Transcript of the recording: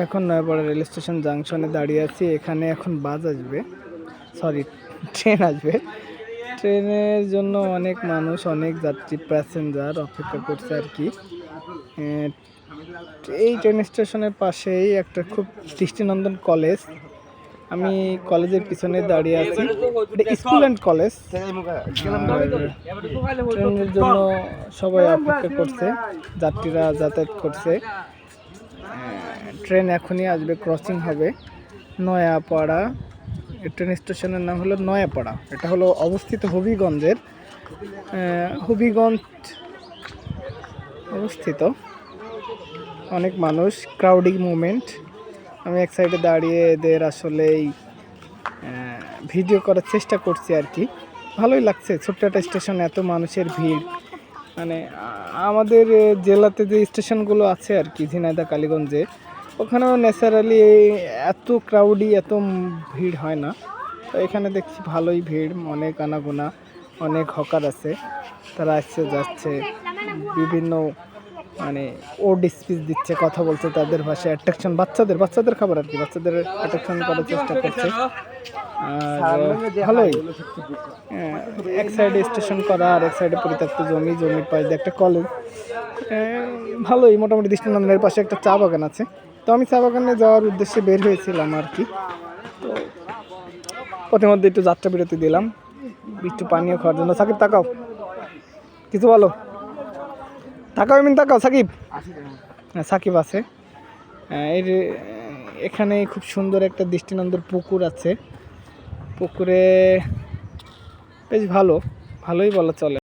এখন Nayapara rail station জাংশনে দাঁড়িয়ে আছি। এখানে এখন বাস আসবে, সরি ট্রেন আসবে। ট্রেনের জন্য অনেক মানুষ, অনেক যাত্রী, প্যাসেঞ্জার অপেক্ষা করছে আর কি। এই ট্রেন স্টেশনের পাশেই একটা খুব দৃষ্টিনন্দন কলেজ। আমি কলেজের পিছনে দাঁড়িয়ে আছি, এটা স্কুল অ্যান্ড কলেজ। ট্রেনের জন্য সবাই অপেক্ষা করছে, যাত্রীরা যাতায়াত করছে। ট্রেন এখনই আসবে, ক্রসিং হবে নয়াপাড়া। ট্রেন স্টেশনের নাম হলো নয়াপাড়া। এটা হলো অবস্থিত হবিগঞ্জের, হবিগঞ্জ অবস্থিত। অনেক মানুষ, ক্রাউডিং মুভমেন্ট। আমি এক সাইডে দাঁড়িয়ে এদের আসলেই ভিডিও করার চেষ্টা করছি আর কি। ভালোই লাগছে, ছোট্ট একটা স্টেশন, এত মানুষের ভিড়। মানে আমাদের জেলাতে যে স্টেশনগুলো আছে আর কি, ঝিনাইদহ, কালীগঞ্জে, ওখানেও ন্যাচারালি এত ক্রাউডি, এত ভিড় হয় না। তো এখানে দেখছি ভালোই ভিড়, অনেক আনাগোনা, অনেক হকার আছে, তারা আসছে যাচ্ছে, বিভিন্ন মানে ওড স্পিচ দিচ্ছে, কথা বলছে তাদের ভাষায়। অ্যাট্রাকশন, বাচ্চাদের খাবার আর কি, বাচ্চাদের অ্যাট্রাকশন করার চেষ্টা করছে। আর ভালোই, এক সাইডে স্টেশন করা আর এক সাইডে পরিত্যক্ত জমির পাশে একটা কলেজ। ভালোই, মোটামুটি দৃষ্টিনন্দনের পাশে একটা চা বাগান আছে। তো আমি চা বাগানে যাওয়ার উদ্দেশ্যে বের হয়েছিলাম আর কি। তো পথের মধ্যে একটু যাত্রা বিরতি দিলাম, একটু পানীয় খাওয়ার জন্য। সাকিব তাকাও, কিছু বলো। তাকাও, এমনি তাকাও সাকিব। হ্যাঁ, সাকিব আছে। এর এখানে খুব সুন্দর একটা দৃষ্টিনন্দন পুকুর আছে। পুকুরে বেশ ভালোই বলা চলে।